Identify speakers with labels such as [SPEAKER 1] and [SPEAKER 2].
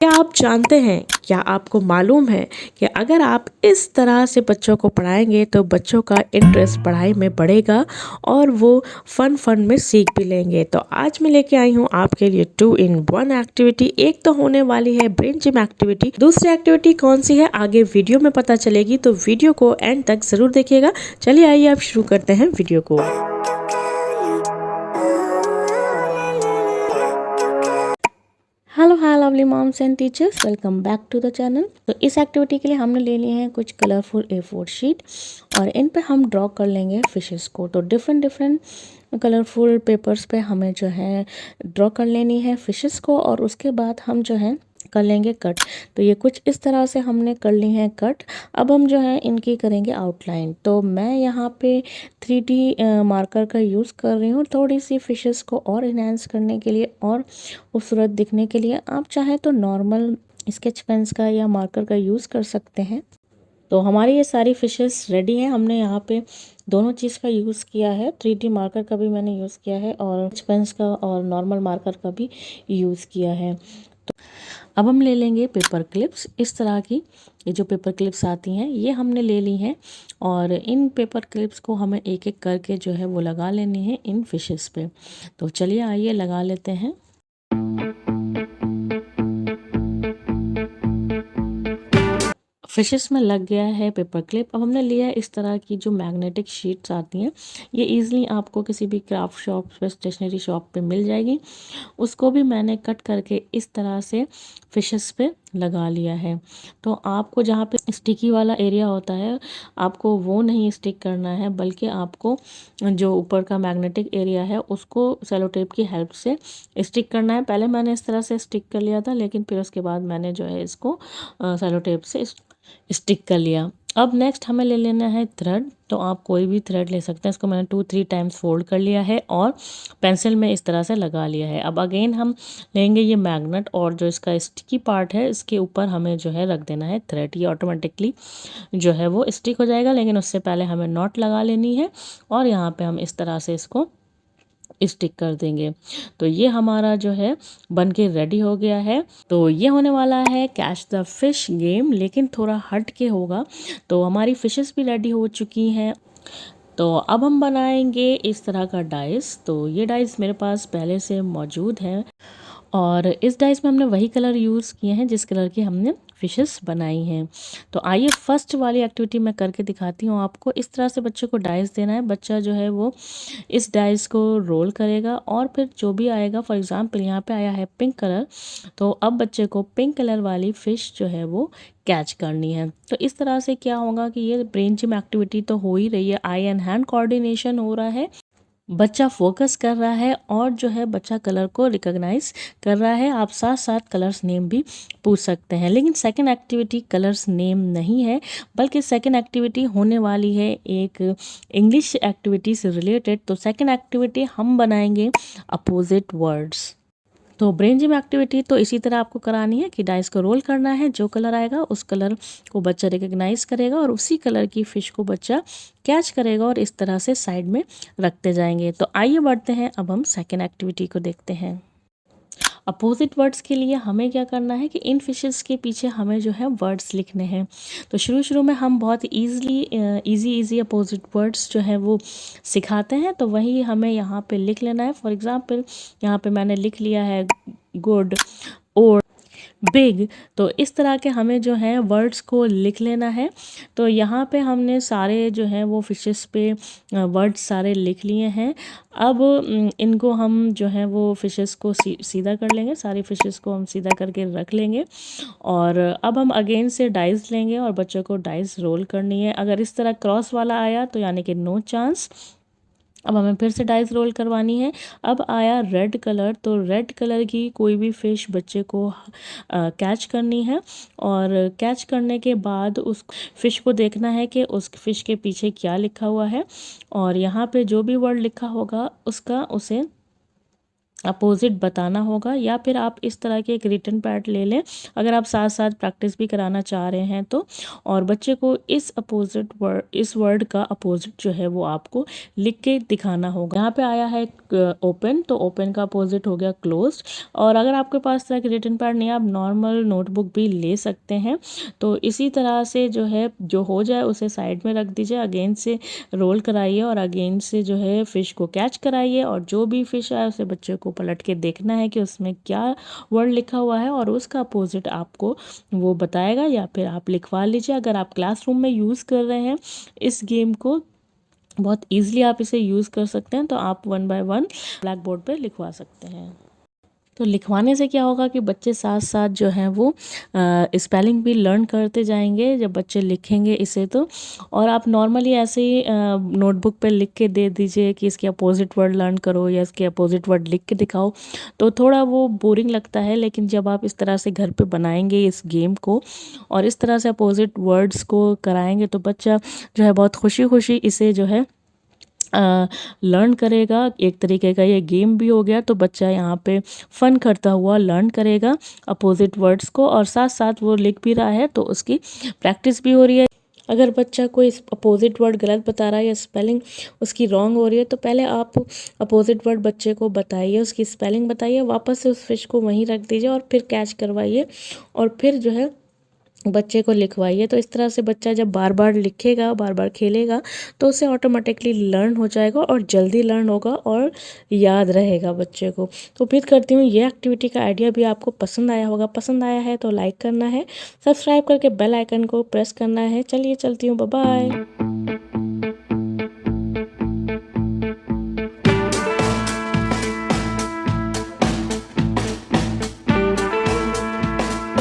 [SPEAKER 1] क्या आप जानते हैं, क्या आपको मालूम है कि अगर आप इस तरह से बच्चों को पढ़ाएंगे तो बच्चों का इंटरेस्ट पढ़ाई में बढ़ेगा और वो फन में सीख भी लेंगे। तो आज मैं लेके आई हूँ आपके लिए 2 in 1 एक्टिविटी। एक तो होने वाली है ब्रेन जिम एक्टिविटी, दूसरी एक्टिविटी कौन सी है आगे वीडियो में पता चलेगी, तो वीडियो को एंड तक जरूर देखिएगा। चलिए आइए अब शुरू करते हैं वीडियो को। Hello hi lovely moms and teachers, welcome back to the channel. तो इस एक्टिविटी के लिए हमने ले लिए हैं कुछ कलरफुल A4 शीट और इन पे हम ड्रॉ कर लेंगे फिशेस को। तो डिफरेंट कलरफुल पेपर्स पे हमें जो है ड्रॉ कर लेनी है फिशेस को और उसके बाद हम जो है कर लेंगे कट। तो ये कुछ इस तरह से हमने कर ली है कट। अब हम जो है इनकी करेंगे आउटलाइन। तो मैं यहाँ पे 3D मार्कर का यूज़ कर रही हूँ थोड़ी सी फिशेस को और इन्हेंस करने के लिए और खूबसूरत दिखने के लिए। आप चाहें तो नॉर्मल स्केच पेन्स का या मार्कर का यूज़ कर सकते हैं। तो हमारी ये सारी फिशेस रेडी हैं। हमने यहाँ पे दोनों चीज़ का यूज़ किया है, 3D मार्कर का भी मैंने यूज़ किया है और स्केच पेन्स का और नॉर्मल मार्कर का भी यूज़ किया है। तो अब हम ले लेंगे पेपर क्लिप्स। इस तरह की ये जो पेपर क्लिप्स आती हैं ये हमने ले ली हैं और इन पेपर क्लिप्स को हमें एक एक करके जो है वो लगा लेनी है इन फिशेस पे। तो चलिए आइए लगा लेते हैं। फिशेस में लग गया है पेपर क्लिप। अब हमने लिया है इस तरह की जो मैग्नेटिक शीट्स आती हैं, ये इजीली आपको किसी भी क्राफ्ट शॉप पे, स्टेशनरी शॉप पे मिल जाएगी। उसको भी मैंने कट करके इस तरह से फिशेस पे लगा लिया है। तो आपको जहाँ पे स्टिकी वाला एरिया होता है आपको वो नहीं स्टिक करना है, बल्कि आपको जो ऊपर का मैग्नेटिक एरिया है उसको सेलो टेप की हेल्प से स्टिक करना है। पहले मैंने इस तरह से स्टिक कर लिया था, लेकिन फिर उसके बाद मैंने जो है इसको सेलो टेप से स्टिक कर लिया। अब नेक्स्ट हमें ले लेना है थ्रेड। तो आप कोई भी थ्रेड ले सकते हैं। इसको मैंने 2-3 टाइम्स फोल्ड कर लिया है और पेंसिल में इस तरह से लगा लिया है। अब अगेन हम लेंगे ये मैग्नेट और जो इसका स्टिकी पार्ट है इसके ऊपर हमें जो है रख देना है थ्रेड। ये ऑटोमेटिकली जो है वो स्टिक हो जाएगा, लेकिन उससे पहले हमें नॉट लगा लेनी है और यहाँ पे हम इस तरह से इसको स्टिक कर देंगे। तो ये हमारा जो है बन के रेडी हो गया है। तो ये होने वाला है कैच द फिश गेम, लेकिन थोड़ा हट के होगा। तो हमारी फिशेस भी रेडी हो चुकी हैं। तो अब हम बनाएंगे इस तरह का डाइस। तो ये डाइस मेरे पास पहले से मौजूद है और इस डाइस में हमने वही कलर यूज़ किए हैं जिस कलर की हमने फिशेस बनाई हैं। तो आइए फर्स्ट वाली एक्टिविटी मैं करके दिखाती हूँ आपको। इस तरह से बच्चे को डाइस देना है। बच्चा जो है वो इस डाइस को रोल करेगा और फिर जो भी आएगा, फॉर एग्जांपल यहाँ पे आया है पिंक कलर, तो अब बच्चे को पिंक कलर वाली फ़िश जो है वो कैच करनी है। तो इस तरह से क्या होगा कि ये ब्रेन जिम एक्टिविटी तो हो ही रही है, आई एंड हैंड कोऑर्डिनेशन हो रहा है, बच्चा फोकस कर रहा है और जो है बच्चा कलर को रिकॉग्नाइज कर रहा है। आप साथ साथ कलर्स नेम भी पूछ सकते हैं। लेकिन सेकंड एक्टिविटी कलर्स नेम नहीं है, बल्कि सेकंड एक्टिविटी होने वाली है एक इंग्लिश एक्टिविटी से रिलेटेड। तो सेकंड एक्टिविटी हम बनाएंगे अपोजिट वर्ड्स। तो ब्रेन जिम एक्टिविटी तो इसी तरह आपको करानी है कि डाइस को रोल करना है, जो कलर आएगा उस कलर को बच्चा रिकग्नाइज करेगा और उसी कलर की फिश को बच्चा कैच करेगा और इस तरह से साइड में रखते जाएंगे। तो आइए बढ़ते हैं, अब हम सेकेंड एक्टिविटी को देखते हैं। अपोजिट वर्ड्स के लिए हमें क्या करना है कि इन फिशेस के पीछे हमें जो है वर्ड्स लिखने हैं। तो शुरू में हम बहुत इजी अपोजिट वर्ड्स जो है वो सिखाते हैं, तो वही हमें यहाँ पे लिख लेना है। फॉर एग्जांपल यहाँ पे मैंने लिख लिया है गुड और बिग। तो इस तरह के हमें जो है वर्ड्स को लिख लेना है। तो यहाँ पे हमने सारे जो है वो फिशेस पे वर्ड्स सारे लिख लिए हैं। अब इनको हम जो है वो फिशेस को सीधा कर लेंगे। सारी फिशेस को हम सीधा करके रख लेंगे और अब हम अगेन से डाइस लेंगे और बच्चों को डाइस रोल करनी है। अगर इस तरह क्रॉस वाला आया तो यानी कि नो चांस। अब हमें फिर से डाइस रोल करवानी है। अब आया रेड कलर, तो रेड कलर की कोई भी फ़िश बच्चे को कैच करनी है और कैच करने के बाद उस फ़िश को देखना है कि उस फ़िश के पीछे क्या लिखा हुआ है और यहाँ पे जो भी वर्ड लिखा होगा उसका उसे अपोजिट बताना होगा, या फिर आप इस तरह के एक रिटन पैड ले लें अगर आप साथ साथ प्रैक्टिस भी कराना चाह रहे हैं तो। और बच्चे को इस वर्ड का अपोजिट जो है वो आपको लिख के दिखाना होगा। यहाँ पे आया है ओपन, तो ओपन का अपोजिट हो गया क्लोज्ड। और अगर आपके पास तरह की रिटन पैड नहीं है, आप नॉर्मल नोटबुक भी ले सकते हैं। तो इसी तरह से जो है जो हो जाए उसे साइड में रख दीजिए, अगेन से रोल कराइए और अगेन से जो है फ़िश को कैच कराइए, और जो भी फ़िश आए उसे बच्चे को पलट के देखना है कि उसमें क्या वर्ड लिखा हुआ है, और उसका अपोजिट आपको वो बताएगा, या फिर आप लिखवा लीजिए। अगर आप क्लासरूम में यूज़ कर रहे हैं इस गेम को, बहुत ईजिली आप इसे यूज़ कर सकते हैं, तो आप 1 बाय 1 ब्लैक बोर्ड पर लिखवा सकते हैं। तो लिखवाने से क्या होगा कि बच्चे साथ साथ जो हैं वो स्पेलिंग भी लर्न करते जाएंगे जब बच्चे लिखेंगे इसे तो। और आप नॉर्मली ऐसे ही नोटबुक पे लिख के दे दीजिए कि इसके अपोजिट वर्ड लर्न करो या इसके अपोजिट वर्ड लिख के दिखाओ, तो थोड़ा वो बोरिंग लगता है। लेकिन जब आप इस तरह से घर पे बनाएंगे इस गेम को और इस तरह से अपोजिट वर्ड्स को कराएंगे, तो बच्चा जो है बहुत खुशी खुशी इसे जो है लर्न करेगा। एक तरीके का ये गेम भी हो गया, तो बच्चा यहाँ पे फन करता हुआ लर्न करेगा अपोजिट वर्ड्स को, और साथ साथ वो लिख भी रहा है तो उसकी प्रैक्टिस भी हो रही है। अगर बच्चा कोई अपोजिट वर्ड गलत बता रहा है या स्पेलिंग उसकी रॉन्ग हो रही है, तो पहले आप अपोजिट वर्ड बच्चे को बताइए, उसकी स्पेलिंग बताइए, वापस से उस फिश को वहीं रख दीजिए और फिर कैच करवाइए, और फिर जो है बच्चे को लिखवाइए। तो इस तरह से बच्चा जब बार बार लिखेगा, बार बार खेलेगा, तो उसे ऑटोमेटिकली लर्न हो जाएगा और जल्दी लर्न होगा और याद रहेगा बच्चे को। तो उम्मीद करती हूँ ये एक्टिविटी का आइडिया भी आपको पसंद आया होगा। पसंद आया है तो लाइक करना है, सब्सक्राइब करके बेल आइकन को प्रेस करना है। चलिए चलती हूँ, बाय बाय।